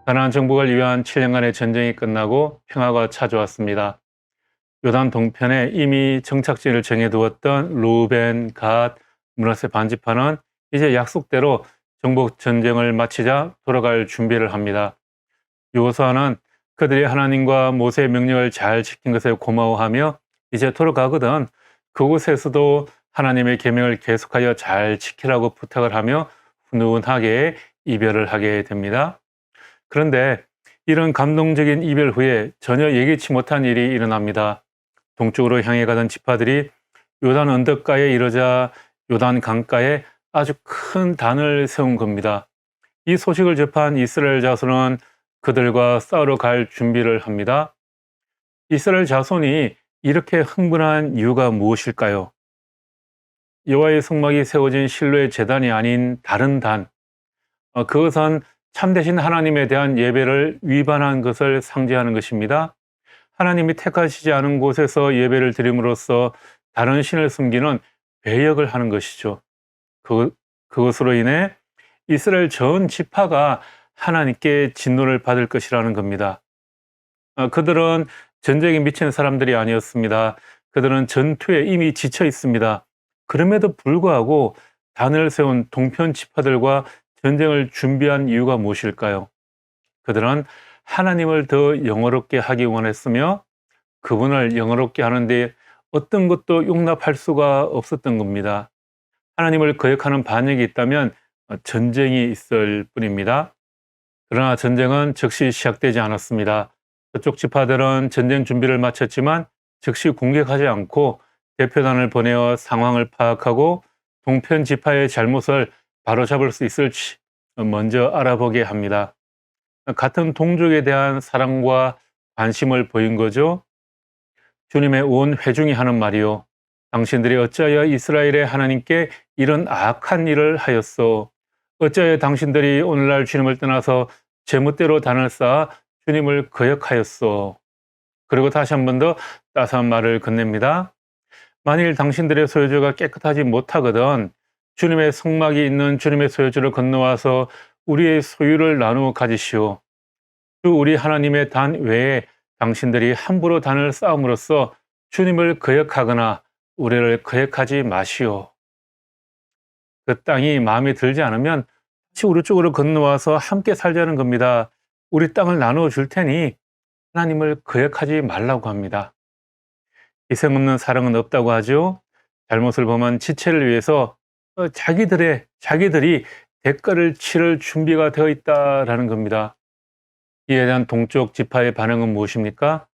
가나안 정복을 위한 7년간의 전쟁이 끝나고 평화가 찾아왔습니다. 요단 동편에 이미 정착지를 정해두었던 루벤, 갓, 므낫세 반지파는 이제 약속대로 정복 전쟁을 마치자 돌아갈 준비를 합니다. 여호수아는 그들이 하나님과 모세의 명령을 잘 지킨 것에 고마워하며 이제 돌아가거든 그곳에서도 하나님의 계명을 계속하여 잘 지키라고 부탁을 하며 훈훈하게 이별을 하게 됩니다. 그런데 이런 감동적인 이별 후에 전혀 예기치 못한 일이 일어납니다. 동쪽으로 향해 가던 지파들이 요단 언덕가에 이르자 요단 강가에 아주 큰 단을 세운 겁니다. 이 소식을 접한 이스라엘 자손은 그들과 싸우러 갈 준비를 합니다. 이스라엘 자손이 이렇게 흥분한 이유가 무엇일까요? 여호와의 성막이 세워진 실로의 제단이 아닌 다른 단, 그것은 참되신 하나님에 대한 예배를 위반한 것을 상징하는 것입니다. 하나님이 택하시지 않은 곳에서 예배를 드림으로써 다른 신을 섬기는 배역을 하는 것이죠. 그것으로 인해 이스라엘 전 지파가 하나님께 진노를 받을 것이라는 겁니다. 그들은 전쟁에 미친 사람들이 아니었습니다. 그들은 전투에 이미 지쳐 있습니다. 그럼에도 불구하고 단을 세운 동편 지파들과 전쟁을 준비한 이유가 무엇일까요? 그들은 하나님을 더 영화롭게 하기 원했으며 그분을 영화롭게 하는데 어떤 것도 용납할 수가 없었던 겁니다. 하나님을 거역하는 반역이 있다면 전쟁이 있을 뿐입니다. 그러나 전쟁은 즉시 시작되지 않았습니다. 그쪽 지파들은 전쟁 준비를 마쳤지만 즉시 공격하지 않고 대표단을 보내어 상황을 파악하고 동편 지파의 잘못을 바로잡을 수 있을지 먼저 알아보게 합니다. 같은 동족에 대한 사랑과 관심을 보인 거죠. 주님의 온 회중이 하는 말이요. 당신들이 어찌하여 이스라엘의 하나님께 이런 악한 일을 하였소? 어찌하여 당신들이 오늘날 주님을 떠나서 제멋대로 단을 쌓아 주님을 거역하였소? 그리고 다시 한 번 더 따스한 말을 건넵니다. 만일 당신들의 소유주가 깨끗하지 못하거든 주님의 성막이 있는 주님의 소유주를 건너와서 우리의 소유를 나누어 가지시오. 또 우리 하나님의 단 외에 당신들이 함부로 단을 쌓음으로써 주님을 거역하거나 우리를 거역하지 마시오. 그 땅이 마음에 들지 않으면 다시 우리 쪽으로 건너와서 함께 살자는 겁니다. 우리 땅을 나누어 줄 테니 하나님을 거역하지 말라고 합니다. 희생 없는 사랑은 없다고 하죠. 잘못을 범한 지체를 위해서 자기들이 대가를 치를 준비가 되어 있다라는 겁니다. 이에 대한 동쪽 지파의 반응은 무엇입니까?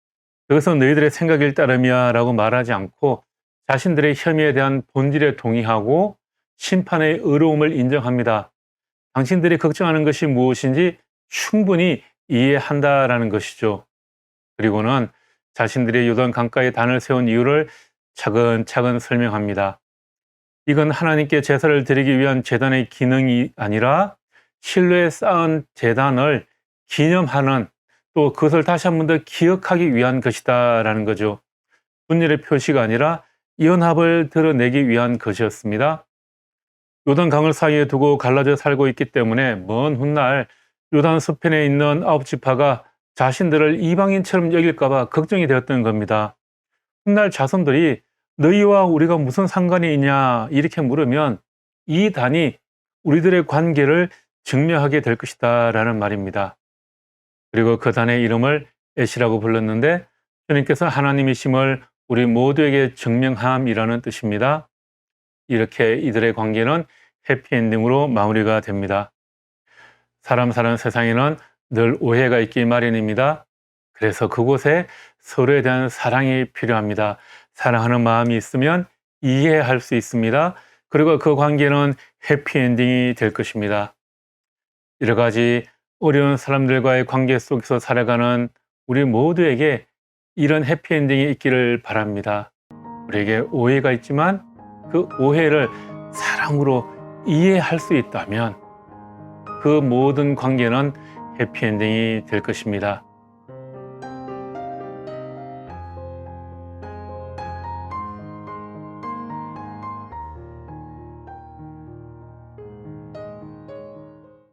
그것은 너희들의 생각일 따름이야 라고 말하지 않고 자신들의 혐의에 대한 본질에 동의하고 심판의 의로움을 인정합니다. 당신들이 걱정하는 것이 무엇인지 충분히 이해한다라는 것이죠. 그리고는 자신들이 요단 강가에 단을 세운 이유를 차근차근 설명합니다. 이건 하나님께 제사를 드리기 위한 제단의 기능이 아니라 실로에 쌓은 제단을 기념하는 또 그것을 다시 한 번 더 기억하기 위한 것이다 라는 거죠. 분열의 표시가 아니라 연합을 드러내기 위한 것이었습니다. 요단 강을 사이에 두고 갈라져 살고 있기 때문에 먼 훗날 요단 서편에 있는 9지파가 자신들을 이방인처럼 여길까 봐 걱정이 되었던 겁니다. 훗날 자손들이 너희와 우리가 무슨 상관이 있냐 이렇게 물으면 이 단이 우리들의 관계를 증명하게 될 것이다 라는 말입니다. 그리고 그 단의 이름을 에시라고 불렀는데 주님께서 하나님이심을 우리 모두에게 증명함이라는 뜻입니다. 이렇게 이들의 관계는 해피엔딩으로 마무리가 됩니다. 사람 사는 세상에는 늘 오해가 있기 마련입니다. 그래서 그곳에 서로에 대한 사랑이 필요합니다. 사랑하는 마음이 있으면 이해할 수 있습니다. 그리고 그 관계는 해피엔딩이 될 것입니다. 여러 가지 어려운 사람들과의 관계 속에서 살아가는 우리 모두에게 이런 해피엔딩이 있기를 바랍니다. 우리에게 오해가 있지만 그 오해를 사랑으로 이해할 수 있다면 그 모든 관계는 해피엔딩이 될 것입니다.